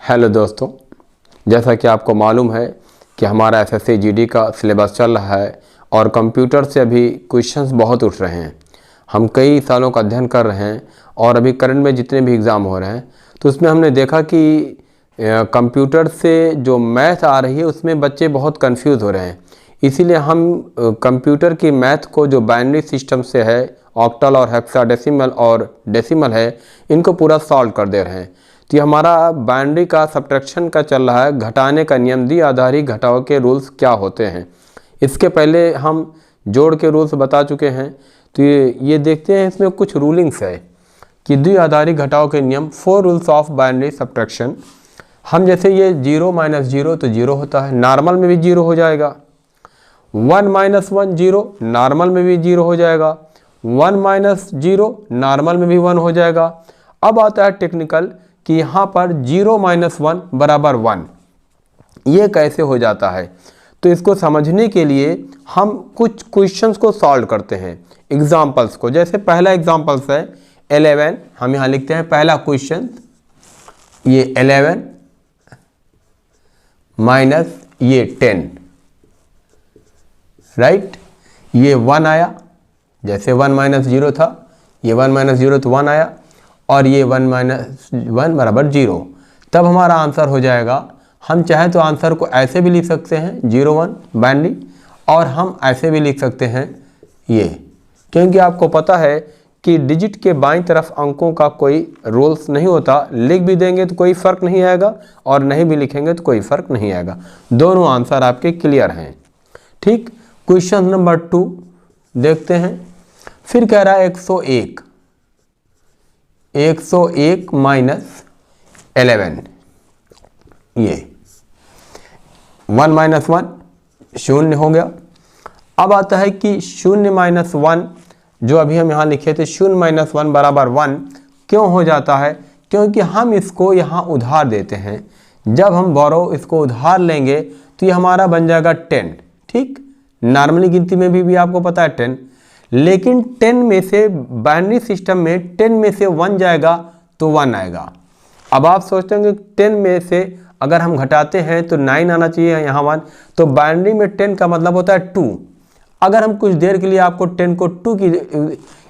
Hello दोस्तों, जैसा कि आपको मालूम है कि हमारा एसएससी जीडी का सिलेबस चल रहा है और कंप्यूटर से अभी क्वेश्चंस बहुत उठ रहे हैं। हम कई सालों का अध्ययन कर रहे हैं और अभी करंट में जितने भी एग्ज़ाम हो रहे हैं तो उसमें हमने देखा कि कंप्यूटर से जो मैथ आ रही है उसमें बच्चे बहुत कंफ्यूज हो रहे हैं। इसीलिए हम कंप्यूटर की मैथ को जो बाइनरी सिस्टम से है, ऑक्टल और हेक्साडेसिमल और डेसिमल है, इनको पूरा सॉल्व कर दे रहे हैं। तो ये हमारा बाइनरी का सब्ट्रैक्शन का चल रहा है, घटाने का नियम, द्विआधारी घटाव के रूल्स क्या होते हैं। इसके पहले हम जोड़ के रूल्स बता चुके हैं। तो ये देखते हैं, इसमें कुछ रूलिंग्स है कि द्विआधारी घटाव के नियम, 4 रूल्स ऑफ बाइनरी सब्ट्रैक्शन। हम जैसे ये 0 - 0 तो 0 होता है, नॉर्मल में भी 0 हो जाएगा। 1 - 1 0, नॉर्मल में भी 0 हो जाएगा। 1 - 0, नॉर्मल में भी 1 हो जाएगा। अब आता है टेक्निकल कि यहाँ पर 0 - 1 बराबर 1, ये कैसे हो जाता है। तो इसको समझने के लिए हम कुछ क्वेश्चंस को सॉल्व करते हैं, एग्जाम्पल्स को। जैसे पहला एग्जाम्पल्स है 11, हम यहाँ लिखते हैं पहला क्वेश्चन, ये 11 माइनस ये 10, राइट। ये 1 आया, जैसे 1 - 0 था, ये 1 - 0 तो 1 आया, और ये 1 - 1 बराबर 0। तब हमारा आंसर हो जाएगा। हम चाहे तो आंसर को ऐसे भी लिख सकते हैं 0 1 बाइनरी, और हम ऐसे भी लिख सकते हैं ये, क्योंकि आपको पता है कि डिजिट के बाईं तरफ अंकों का कोई रूल्स नहीं होता। लिख भी देंगे तो कोई फ़र्क नहीं आएगा और नहीं भी लिखेंगे तो कोई फ़र्क नहीं आएगा। दोनों आंसर आपके क्लियर हैं, ठीक। क्वेश्चन नंबर 2 देखते हैं। फिर कह रहा है 101 माइनस 11, ये 1 - 1 0 हो गया। अब आता है कि 0 - 1, जो अभी हम यहाँ लिखे थे 0 - 1 बराबर 1 क्यों हो जाता है, क्योंकि हम इसको यहाँ उधार देते हैं। जब हम बोरो इसको उधार लेंगे तो ये हमारा बन जाएगा 10, ठीक। नॉर्मली गिनती में भी आपको पता है 10, लेकिन 10 में से बाइनरी सिस्टम में 10 में से 1 जाएगा तो 1 आएगा। अब आप सोचेंगे 10 में से अगर हम घटाते हैं तो 9 आना चाहिए, यहाँ 1, तो बाइनरी में 10 का मतलब होता है 2। अगर हम कुछ देर के लिए आपको 10 को 2 की,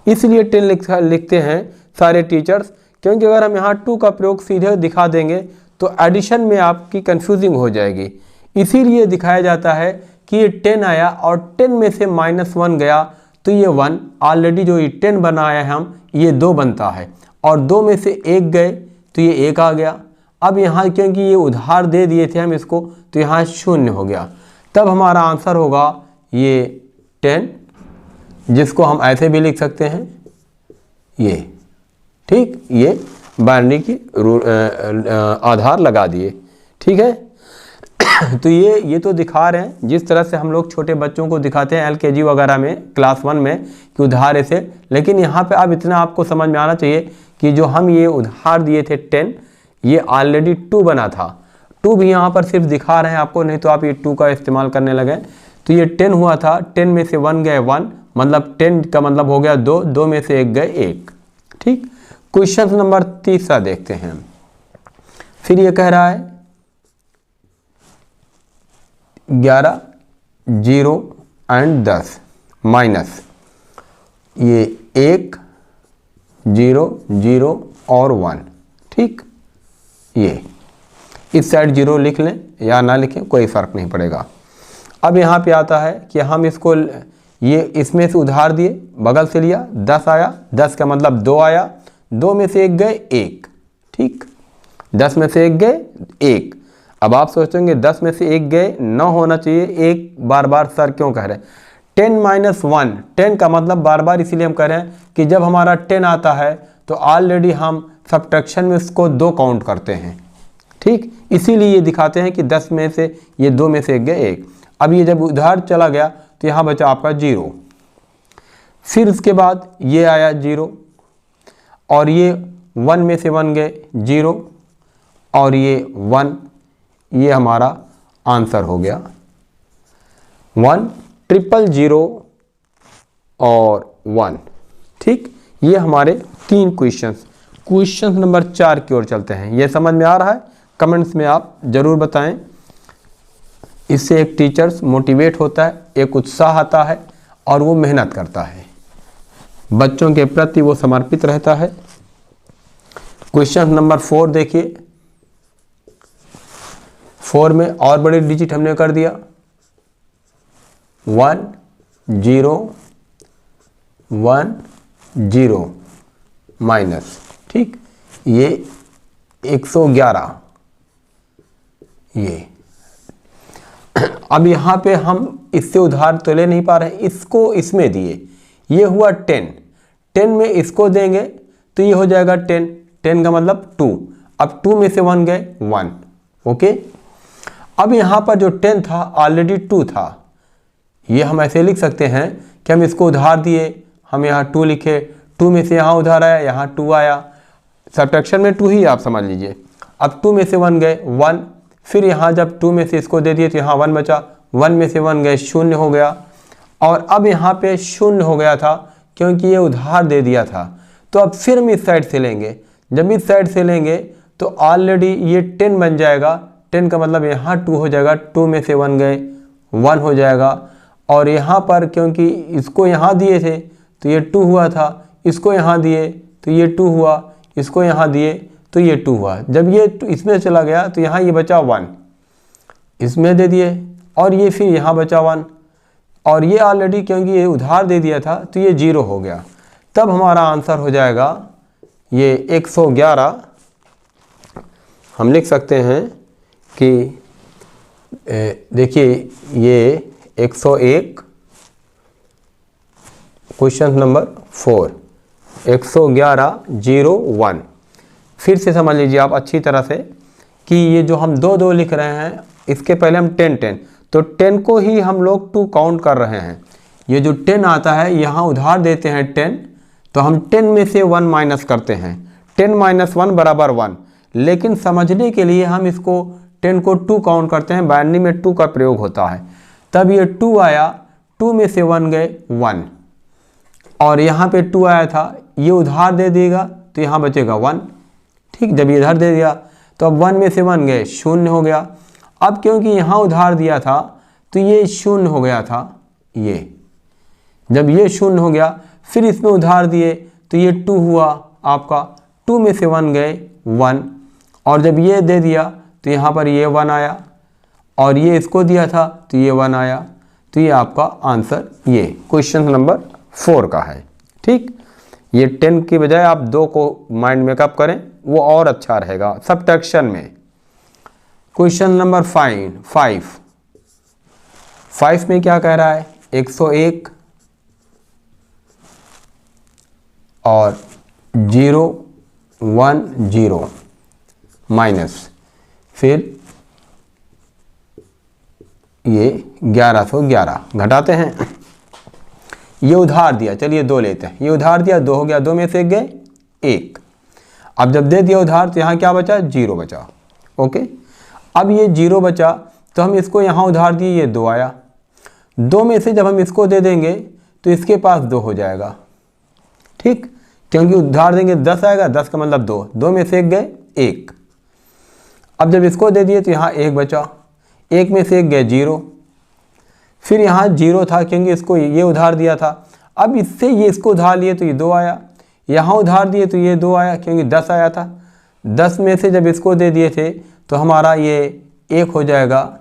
इसलिए 10 लिखते हैं सारे टीचर्स, क्योंकि अगर हम यहाँ 2 का प्रयोग सीधे दिखा देंगे तो एडिशन में आपकी कंफ्यूजिंग हो जाएगी। इसीलिए दिखाया जाता है कि ये 10 आया और 10 में से -1 गया तो ये 1, ऑलरेडी जो ये 10 बनाया है हम, ये 2 बनता है, और 2 में से 1 गए तो ये 1 आ गया। अब यहाँ क्योंकि ये उधार दे दिए थे हम इसको, तो यहाँ 0 हो गया। तब हमारा आंसर होगा ये 10, जिसको हम ऐसे भी लिख सकते हैं ये, ठीक। ये बाइनरी की आधार लगा दिए, ठीक है। तो ये तो दिखा रहे हैं जिस तरह से हम लोग छोटे बच्चों को दिखाते हैं LKG वगैरह में, क्लास 1 में, कि उधार ऐसे। लेकिन यहाँ पे अब इतना आपको समझ में आना चाहिए कि जो हम ये उधार दिए थे 10, ये ऑलरेडी 2 बना था। 2 भी यहाँ पर सिर्फ दिखा रहे हैं आपको, नहीं तो आप ये 2 का इस्तेमाल करने लगे। तो ये 10 हुआ था, 10 में से 1 गए 1, मतलब 10 का मतलब हो गया 2, 2 में से 1 गए 1, ठीक। क्वेश्चन नंबर 3 देखते हैं। फिर ये कह रहा है 11 0 और 10 माइनस ये 1 0 0 और 1, ठीक। ये इस साइड 0 लिख लें या ना लिखें, कोई फ़र्क नहीं पड़ेगा। अब यहाँ पे आता है कि हम इसको, ये इसमें से उधार दिए, बगल से लिया, 10 आया, 10 का मतलब 2 आया, 2 में से 1 गए 1, ठीक। 10 में से 1 गए 1। अब आप सोचेंगे 10 में से 1 गए, 9 होना चाहिए, 1 बार बार सर क्यों कह रहे हैं। 10 - 1, 10 का मतलब बार बार, इसीलिए हम कह रहे हैं कि जब हमारा 10 आता है तो ऑलरेडी हम सब्ट्रैक्शन में उसको 2 काउंट करते हैं, ठीक। इसीलिए ये दिखाते हैं कि 10 में से ये 2 में से 1 गए 1। अब ये जब उधार चला गया तो यहाँ बचा आपका 0। फिर उसके बाद ये आया 0, और ये 1 में से 1 गए 0, और ये 1, ये हमारा आंसर हो गया 1 0 0 और 1, ठीक। ये हमारे 3 क्वेश्चन नंबर 4 की ओर चलते हैं। ये समझ में आ रहा है। कमेंट्स में आप ज़रूर बताएं। इससे एक टीचर्स मोटिवेट होता है, एक उत्साह आता है और वो मेहनत करता है, बच्चों के प्रति वो समर्पित रहता है। क्वेश्चन नंबर 4 देखिए। 4 में और बड़े डिजिट हमने कर दिया 1 0 1 0 माइनस, ठीक, ये 111 ये। अब यहाँ पे हम इससे उधार तो ले नहीं पा रहे, इसको इसमें दिए, ये हुआ 10, 10 में इसको देंगे तो ये हो जाएगा 10, 10 का मतलब 2, अब 2 में से 1 गए 1, ओके। अब यहाँ पर जो 10 था ऑलरेडी 2 था, ये हम ऐसे लिख सकते हैं कि हम इसको उधार दिए, हम यहाँ 2 लिखे, 2 में से यहाँ उधार आया, यहाँ 2 आया, सब्ट्रैक्शन में 2 ही आप समझ लीजिए। अब 2 में से 1 गए 1, फिर यहाँ जब 2 में से इसको दे दिए तो यहाँ 1 बचा, 1 में से 1 गए 0 हो गया, और अब यहाँ पे 0 हो गया था क्योंकि ये उधार दे दिया था। तो अब फिर हम इस साइड से लेंगे, जब इस साइड से लेंगे तो ऑलरेडी ये 10 बन जाएगा, 10 का मतलब यहाँ 2 हो जाएगा, 2 में से 1 गए 1 हो जाएगा, और यहाँ पर क्योंकि इसको यहाँ दिए थे तो ये 2 हुआ था, इसको यहाँ दिए तो ये 2 हुआ, इसको यहाँ दिए तो ये 2 हुआ। जब ये इसमें चला गया तो यहाँ ये बचा 1, इसमें दे दिए, और ये फिर यहाँ बचा 1, और ये ऑलरेडी क्योंकि ये उधार दे दिया था तो ये 0 हो गया। तब हमारा आंसर हो जाएगा ये 111। हम लिख सकते हैं कि देखिए ये 101, क्वेश्चन नंबर 4 111 0 1। फिर से समझ लीजिए आप अच्छी तरह से कि ये जो हम 2 2 लिख रहे हैं, इसके पहले हम 10 10, तो 10 को ही हम लोग 2 काउंट कर रहे हैं। ये जो 10 आता है यहाँ उधार देते हैं 10, तो हम 10 में से 1 माइनस करते हैं, 10 माइनस 1 बराबर 1। लेकिन समझने के लिए हम इसको 10 को 2 काउंट करते हैं, बाइनरी में 2 का प्रयोग होता है। तब ये 2 आया, 2 में से 1 गए 1, और यहाँ पे 2 आया था, ये उधार दे देगा तो यहाँ बचेगा 1, ठीक। जब ये इधर दे दिया तो अब 1 में से 1 गए 0 हो गया। अब क्योंकि यहाँ उधार दिया था तो ये 0 हो गया था, ये जब ये 0 हो गया फिर इसमें उधार दिए तो ये 2 हुआ आपका, 2 में से 1 गए 1, और जब ये दे दिया तो यहाँ पर ये 1 आया, और ये इसको दिया था तो ये 1 आया। तो ये आपका आंसर ये क्वेश्चन नंबर 4 का है, ठीक। ये 10 की बजाय आप 2 को माइंड मेकअप करें, वो और अच्छा रहेगा सब्ट्रैक्शन में। क्वेश्चन नंबर 5 में क्या कह रहा है, 101 और 0 1 0 माइनस, फिर ये 1111 घटाते हैं। ये उधार दिया, चलिए 2 लेते हैं, ये उधार दिया 2 हो गया, 2 में से 1 गए 1। अब जब दे दिया उधार तो यहाँ क्या बचा, 0 बचा, ओके। अब ये 0 बचा तो हम इसको यहाँ उधार दिए, ये 2 आया, 2 में से जब हम इसको दे देंगे तो इसके पास 2 हो जाएगा, ठीक, क्योंकि उधार देंगे 10 आएगा, 10 का मतलब 2, 2 में से 1 गए 1। अब जब इसको दे दिए तो यहाँ 1 बचा, 1 में से 1 गए 0, फिर यहाँ 0 था क्योंकि इसको ये उधार दिया था। अब इससे ये इसको उधार लिए तो ये 2 आया, यहाँ उधार दिए तो ये 2 आया क्योंकि 10 आया था, 10 में से जब इसको दे दिए थे तो हमारा ये 1 हो जाएगा,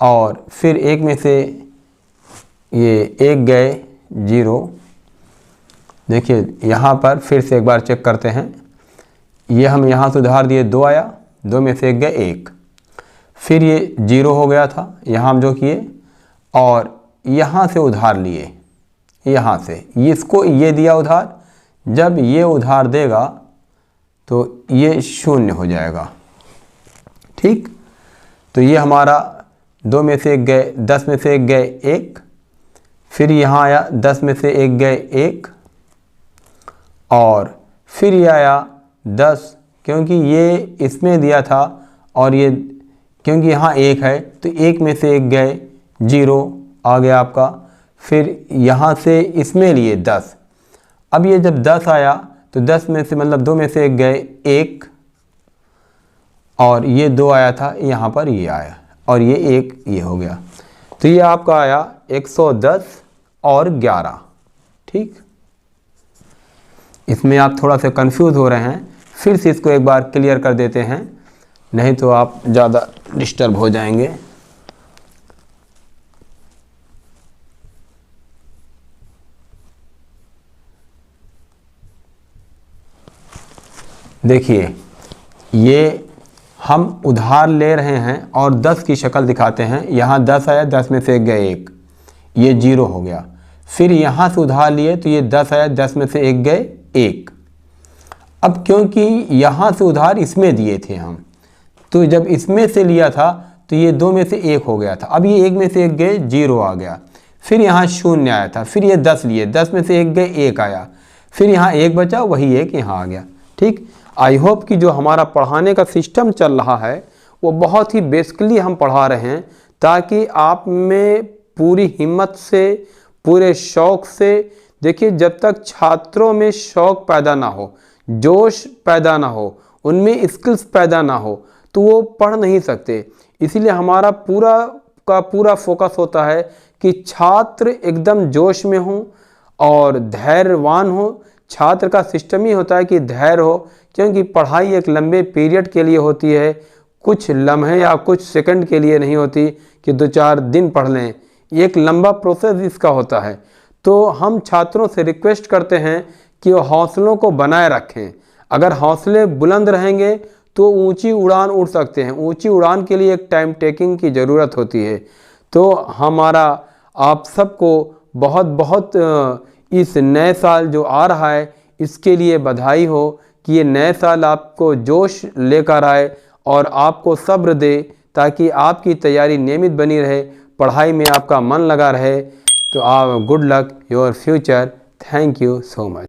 और फिर 1 में से ये 1 गए 0। देखिए यहाँ पर फिर से एक बार चेक करते हैं, ये हम यहाँ से उधार दिए 2 आया, 2 में से 1 गए 1, फिर ये 0 हो गया था, यहाँ हम जो किए, और यहाँ से उधार लिए, यहाँ से इसको ये दिया उधार, जब ये उधार देगा तो ये 0 हो जाएगा, ठीक। तो ये हमारा 2 में से 1 गए, 10 में से 1 गए 1, फिर यहाँ आया 10 में से 1 गए 1, और फिर ये आया 10 क्योंकि ये इसमें दिया था, और ये क्योंकि यहाँ 1 है तो 1 में से 1 गए 0 आ गया आपका, फिर यहाँ से इसमें लिए 10। अब ये जब 10 आया तो 10 में से मतलब 2 में से 1 गए 1, और ये 2 आया था, यहाँ पर ये आया, और ये 1 ये हो गया। तो ये आपका आया 110 और 11। ठीक, इसमें आप थोड़ा सा कंफ्यूज हो रहे हैं, फिर से इसको एक बार क्लियर कर देते हैं, नहीं तो आप ज़्यादा डिस्टर्ब हो जाएंगे। देखिए, ये हम उधार ले रहे हैं और 10 की शक्ल दिखाते हैं। यहाँ 10 आया, 10 में से 1 गए 1, ये 0 हो गया। फिर यहाँ से उधार लिए तो ये 10 आया, 10 में से 1 गए 1। अब क्योंकि यहाँ से उधार इसमें दिए थे हम, तो जब इसमें से लिया था तो ये 2 में से 1 हो गया था। अब ये 1 में से 1 गए 0 आ गया। फिर यहाँ 0 आया था, फिर ये 10 लिए, 10 में से 1 गए 1 आया, फिर यहाँ 1 बचा, वही 1 यहाँ आ गया। ठीक, आई होप कि जो हमारा पढ़ाने का सिस्टम चल रहा है वो बहुत ही बेसिकली हम पढ़ा रहे हैं, ताकि आप में पूरी हिम्मत से, पूरे शौक़ से, देखिए जब तक छात्रों में शौक़ पैदा ना हो, जोश पैदा ना हो, उनमें स्किल्स पैदा ना हो, तो वो पढ़ नहीं सकते। इसीलिए हमारा पूरा का पूरा फोकस होता है कि छात्र एकदम जोश में हों और धैर्यवान हो। छात्र का सिस्टम ही होता है कि धैर्य हो, क्योंकि पढ़ाई एक लंबे पीरियड के लिए होती है, कुछ लम्हे या कुछ सेकंड के लिए नहीं होती कि 2-4 दिन पढ़ लें, एक लंबा प्रोसेस इसका होता है। तो हम छात्रों से रिक्वेस्ट करते हैं कि वो हौसलों को बनाए रखें। अगर हौसले बुलंद रहेंगे तो ऊंची उड़ान उड़ सकते हैं। ऊंची उड़ान के लिए एक टाइम टेकिंग की ज़रूरत होती है। तो हमारा आप सबको बहुत बहुत इस नए साल जो आ रहा है इसके लिए बधाई हो, कि ये नए साल आपको जोश लेकर आए और आपको सब्र दे, ताकि आपकी तैयारी नियमित बनी रहे, पढ़ाई में आपका मन लगा रहे। तो आप good luck your future. Thank you so much.